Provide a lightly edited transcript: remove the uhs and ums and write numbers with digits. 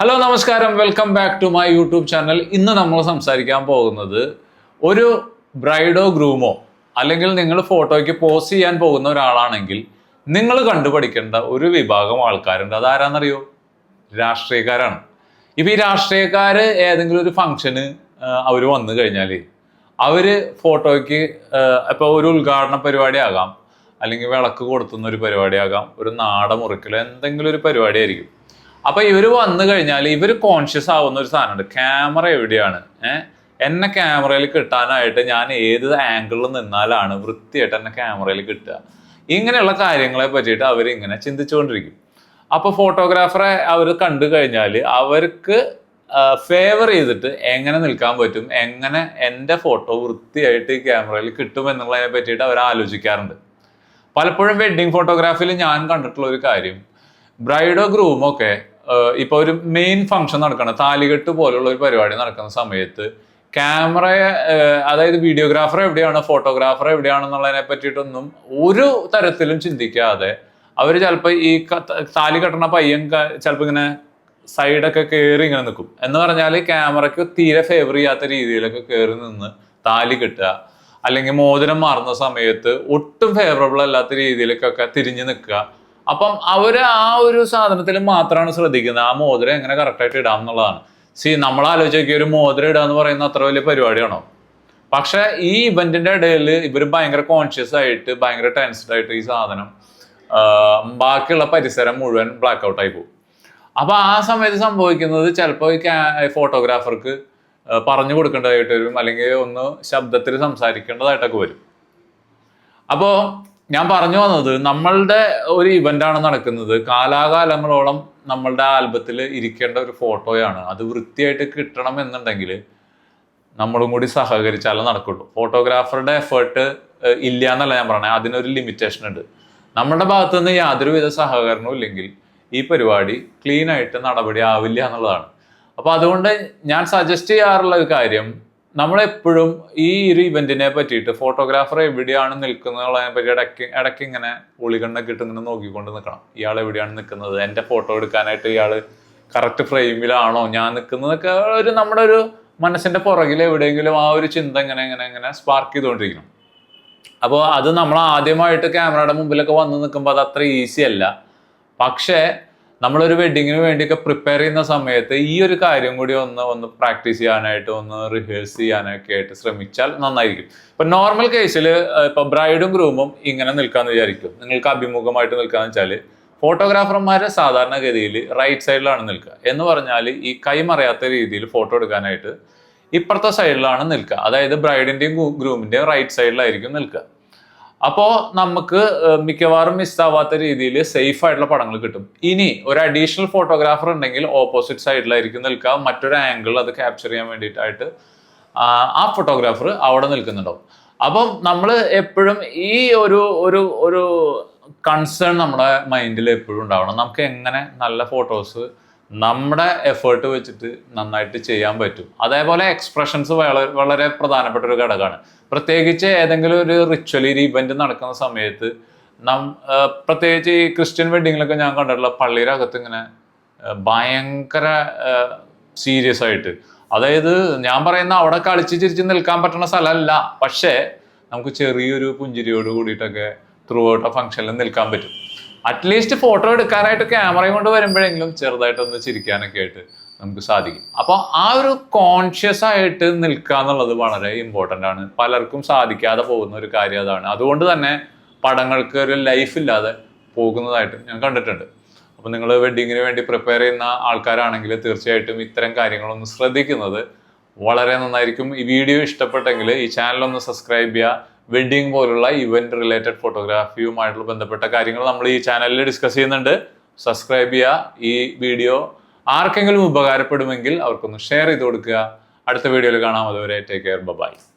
Hello നമസ്കാരം, welcome back to my YouTube channel. ഇന്ന് നമ്മൾ സംസാരിക്കാൻ പോകുന്നത് ഒരു ബ്രൈഡോ ഗ്രൂമോ അല്ലെങ്കിൽ നിങ്ങൾ ഫോട്ടോയ്ക്ക് പോസ്റ്റ് ചെയ്യാൻ പോകുന്ന ഒരാളാണെങ്കിൽ നിങ്ങൾ കണ്ടുപഠിക്കേണ്ട ഒരു വിഭാഗം ആൾക്കാരുണ്ട്. അതാരാന്നറിയോ? രാഷ്ട്രീയക്കാരാണ്. ഇപ്പൊ ഈ രാഷ്ട്രീയക്കാര് ഏതെങ്കിലും ഒരു ഫംഗ്ഷന് അവർ വന്നു കഴിഞ്ഞാൽ അവര് ഫോട്ടോയ്ക്ക് ഇപ്പൊ ഒരു ഉദ്ഘാടന പരിപാടി ആകാം, അല്ലെങ്കിൽ വിളക്ക് കൊടുത്തുന്ന ഒരു പരിപാടി ആകാം, ഒരു നാട മുറിക്കലോ എന്തെങ്കിലും ഒരു പരിപാടി ആയിരിക്കും. അപ്പൊ ഇവര് വന്നു കഴിഞ്ഞാൽ ഇവര് കോൺഷ്യസ് ആവുന്ന ഒരു സാധനമുണ്ട്. ക്യാമറ എവിടെയാണ്, എന്നെ ക്യാമറയിൽ കിട്ടാനായിട്ട് ഞാൻ ഏത് ആംഗിളിൽ നിന്നാലാണ് വൃത്തിയായിട്ട് എന്നെ ക്യാമറയിൽ കിട്ടുക, ഇങ്ങനെയുള്ള കാര്യങ്ങളെ പറ്റിയിട്ട് അവരിങ്ങനെ ചിന്തിച്ചുകൊണ്ടിരിക്കും. അപ്പൊ ഫോട്ടോഗ്രാഫറെ അവർ കണ്ടു കഴിഞ്ഞാൽ അവർക്ക് ഫേവർ ചെയ്തിട്ട് എങ്ങനെ നിൽക്കാൻ പറ്റും, എങ്ങനെ എൻ്റെ ഫോട്ടോ വൃത്തിയായിട്ട് ഈ ക്യാമറയിൽ കിട്ടും എന്നുള്ളതിനെ പറ്റിയിട്ട് അവർ ആലോചിക്കാറുണ്ട്. പലപ്പോഴും വെഡ്ഡിങ് ഫോട്ടോഗ്രാഫിയിൽ ഞാൻ കണ്ടിട്ടുള്ള ഒരു കാര്യം, ബ്രൈഡോ ഗ്രൂമോ ഒക്കെ ഇപ്പൊ ഒരു മെയിൻ ഫംഗ്ഷൻ നടക്കണം, താലികെട്ട് പോലുള്ള ഒരു പരിപാടി നടക്കുന്ന സമയത്ത് ക്യാമറ, അതായത് വീഡിയോഗ്രാഫർ എവിടെയാണ്, ഫോട്ടോഗ്രാഫർ എവിടെയാണെന്നുള്ളതിനെ പറ്റിയിട്ടൊന്നും ഒരു തരത്തിലും ചിന്തിക്കാതെ അവർ ചിലപ്പോൾ ഈ താലി കെട്ടണ പയ്യൻ ചിലപ്പോൾ ഇങ്ങനെ സൈഡൊക്കെ കയറി ഇങ്ങനെ നിൽക്കും. എന്ന് പറഞ്ഞാൽ ക്യാമറയ്ക്ക് തീരെ ഫേവർ ചെയ്യാത്ത രീതിയിലൊക്കെ കയറി നിന്ന് താലി കെട്ടുക, അല്ലെങ്കിൽ മോതിരം മാറുന്ന സമയത്ത് ഒട്ടും ഫേവറബിൾ അല്ലാത്ത രീതിയിലേക്കൊക്കെ തിരിഞ്ഞു നിൽക്കുക. അപ്പം അവര് ആ ഒരു സാധനത്തിൽ മാത്രമാണ് ശ്രദ്ധിക്കുന്നത്, ആ മോതിരം എങ്ങനെ കറക്റ്റായിട്ട് ഇടാം എന്നുള്ളതാണ്. നമ്മൾ ആലോചിക്കുക, ഒരു മോതിരം ഇടുക എന്ന് പറയുന്ന അത്ര വലിയ പരിപാടിയാണോ? പക്ഷെ ഈ ഇവന്റിന്റെ ഇടയിൽ ഇവർ ഭയങ്കര കോൺഷ്യസ് ആയിട്ട്, ഭയങ്കര ടെൻസ്ഡ് ആയിട്ട് ഈ സാധനം ബാക്കിയുള്ള പരിസരം മുഴുവൻ ബ്ലാക്ക് ഔട്ട് ആയി പോകും. അപ്പൊ ആ സമയത്ത് സംഭവിക്കുന്നത് ചിലപ്പോൾ ഫോട്ടോഗ്രാഫർക്ക് പറഞ്ഞു കൊടുക്കേണ്ടതായിട്ട് വരും, അല്ലെങ്കിൽ ഒന്ന് ശബ്ദത്തിൽ സംസാരിക്കേണ്ടതായിട്ടൊക്കെ വരും. അപ്പോ ഞാൻ പറഞ്ഞു വന്നത്, നമ്മളുടെ ഒരു ഇവന്റാണ് നടക്കുന്നത്, കാലാകാലങ്ങളോളം നമ്മളുടെ ആൽബത്തിൽ ഇരിക്കേണ്ട ഒരു ഫോട്ടോയാണ്. അത് വൃത്തിയായിട്ട് കിട്ടണം എന്നുണ്ടെങ്കിൽ നമ്മളും കൂടി സഹകരിച്ചാലേ നടക്കുള്ളൂ. ഫോട്ടോഗ്രാഫറുടെ എഫേർട്ട് ഇല്ല എന്നല്ല ഞാൻ പറഞ്ഞത്, അതിനൊരു ലിമിറ്റേഷൻ ഉണ്ട്. നമ്മുടെ ഭാഗത്തു നിന്ന് യാതൊരുവിധ സഹകരണവും ഇല്ലെങ്കിൽ ഈ പരിപാടി ക്ലീൻ ആയിട്ട് നടപടി ആവില്ല എന്നുള്ളതാണ്. അപ്പൊ അതുകൊണ്ട് ഞാൻ സജസ്റ്റ് ചെയ്യാറുള്ള ഒരു കാര്യം, നമ്മളെപ്പോഴും ഈ ഒരു ഇവന്റിനെ പറ്റിയിട്ട് ഫോട്ടോഗ്രാഫർ എവിടെയാണ് നിൽക്കുന്നതിനെ പറ്റി ഇടയ്ക്ക് ഇങ്ങനെ ഒളികണ്ണൊക്കെ ഇട്ട് ഇങ്ങനെ നോക്കിക്കൊണ്ട് നിൽക്കണം. ഇയാൾ എവിടെയാണ് നിൽക്കുന്നത്, എൻ്റെ ഫോട്ടോ എടുക്കാനായിട്ട് ഇയാൾ കറക്റ്റ് ഫ്രെയിമിലാണോ ഞാൻ നിൽക്കുന്നതൊക്കെ ഒരു നമ്മുടെ ഒരു മനസ്സിന്റെ പുറകിൽ എവിടെയെങ്കിലും ആ ഒരു ചിന്ത ഇങ്ങനെ സ്പാർക്ക് ചെയ്തുകൊണ്ടിരിക്കണം. അപ്പോൾ അത് നമ്മൾ ആദ്യമായിട്ട് ക്യാമറയുടെ മുമ്പിലൊക്കെ വന്ന് നിൽക്കുമ്പോൾ അത് അത്ര ഈസി അല്ല. പക്ഷേ നമ്മളൊരു വെഡിങ്ങിന് വേണ്ടിയൊക്കെ പ്രിപ്പയർ ചെയ്യുന്ന സമയത്ത് ഈ ഒരു കാര്യം കൂടി ഒന്ന് പ്രാക്ടീസ് ചെയ്യാനായിട്ട്, ഒന്ന് റിഹേഴ്സ് ചെയ്യാനൊക്കെ ആയിട്ട് ശ്രമിച്ചാൽ നന്നായിരിക്കും. ഇപ്പൊ നോർമൽ കേസിൽ ഇപ്പൊ ബ്രൈഡും ഗ്രൂമും ഇങ്ങനെ നിൽക്കാന്ന് വിചാരിക്കും, നിങ്ങൾക്ക് അഭിമുഖമായിട്ട് നിൽക്കാന്ന് വെച്ചാൽ ഫോട്ടോഗ്രാഫർമാര് സാധാരണഗതിയിൽ റൈറ്റ് സൈഡിലാണ് നിൽക്കുക. എന്ന് പറഞ്ഞാൽ ഈ കൈമറയാത്ത രീതിയിൽ ഫോട്ടോ എടുക്കാനായിട്ട് ഇപ്പുറത്തെ സൈഡിലാണ് നിൽക്കുക. അതായത് ബ്രൈഡിന്റെയും ഗ്രൂമിന്റെയും റൈറ്റ് സൈഡിലായിരിക്കും നിൽക്കുക. അപ്പോൾ നമുക്ക് മിക്കവാറും മിസ്സാവാത്ത രീതിയിൽ സേഫ് ആയിട്ടുള്ള പടങ്ങൾ കിട്ടും. ഇനി ഒരു അഡീഷണൽ ഫോട്ടോഗ്രാഫർ ഉണ്ടെങ്കിൽ ഓപ്പോസിറ്റ് സൈഡിലായിരിക്കും നിൽക്കുക, മറ്റൊരു ആംഗിൾ അത് ക്യാപ്ചർ ചെയ്യാൻ വേണ്ടിയിട്ടായിട്ട് ആ ഫോട്ടോഗ്രാഫർ അവിടെ നിൽക്കുന്നുണ്ടാവും. അപ്പം നമ്മൾ എപ്പോഴും ഈ ഒരു കൺസേൺ നമ്മുടെ മൈൻഡിൽ എപ്പോഴും ഉണ്ടാവണം. നമുക്ക് എങ്ങനെ നല്ല ഫോട്ടോസ് നമ്മുടെ എഫേർട്ട് വെച്ചിട്ട് നന്നായിട്ട് ചെയ്യാൻ പറ്റും. അതേപോലെ എക്സ്പ്രഷൻസ് വളരെ പ്രധാനപ്പെട്ട ഒരു ഘടകമാണ്. പ്രത്യേകിച്ച് ഏതെങ്കിലും ഒരു റിച്വൽ ഇവന്റ് നടക്കുന്ന സമയത്ത് പ്രത്യേകിച്ച് ഈ ക്രിസ്ത്യൻ വെഡിങ്ങിലൊക്കെ ഞാൻ കണ്ടിട്ടുള്ള പള്ളിയുടെ അകത്ത് ഇങ്ങനെ ഭയങ്കര സീരിയസ് ആയിട്ട്, അതായത് ഞാൻ പറയുന്ന അവിടെ കളിച്ച് ചിരിച്ച് നിൽക്കാൻ പറ്റുന്ന സ്ഥലമല്ല, പക്ഷേ നമുക്ക് ചെറിയൊരു പുഞ്ചിരിയോട് കൂടിയിട്ടൊക്കെ ത്രൂ ഔട്ട് ആ ഫംഗ്ഷനിൽ നിൽക്കാൻ പറ്റും. അറ്റ്ലീസ്റ്റ് ഫോട്ടോ എടുക്കാനായിട്ട് ക്യാമറയും കൊണ്ട് വരുമ്പോഴെങ്കിലും ചെറുതായിട്ടൊന്ന് ചിരിക്കാനൊക്കെ ആയിട്ട് നമുക്ക് സാധിക്കും. അപ്പോൾ ആ ഒരു കോൺഷ്യസ് ആയിട്ട് നിൽക്കുക എന്നുള്ളത് വളരെ ഇമ്പോർട്ടൻ്റ് ആണ്. പലർക്കും സാധിക്കാതെ പോകുന്ന ഒരു കാര്യം അതാണ്. അതുകൊണ്ട് തന്നെ പടങ്ങൾക്ക് ഒരു ലൈഫ് ഇല്ലാതെ പോകുന്നതായിട്ട് ഞാൻ കണ്ടിട്ടുണ്ട്. അപ്പോൾ നിങ്ങൾ വെഡിങ്ങിന് വേണ്ടി പ്രിപ്പയർ ചെയ്യുന്ന ആൾക്കാരാണെങ്കിൽ തീർച്ചയായിട്ടും ഇത്തരം കാര്യങ്ങളൊന്ന് ശ്രദ്ധിക്കുന്നത് വളരെ നന്നായിരിക്കും. ഈ വീഡിയോ ഇഷ്ടപ്പെട്ടെങ്കിൽ ഈ ചാനലൊന്ന് സബ്സ്ക്രൈബ് ചെയ്യുക. വെഡിങ് പോലുള്ള ഇവന്റ് റിലേറ്റഡ് ഫോട്ടോഗ്രാഫിയുമായിട്ടുള്ള ബന്ധപ്പെട്ട കാര്യങ്ങൾ നമ്മൾ ഈ ചാനലിൽ ഡിസ്കസ് ചെയ്യുന്നുണ്ട്. സബ്സ്ക്രൈബ് ചെയ്യുക. ഈ വീഡിയോ ആർക്കെങ്കിലും ഉപകാരപ്പെടുമെങ്കിൽ അവർക്കൊന്ന് ഷെയർ ചെയ്ത് കൊടുക്കുക. അടുത്ത വീഡിയോയിൽ കാണാം. അതുവരെ ടേക്ക് കെയർ, ബൈ.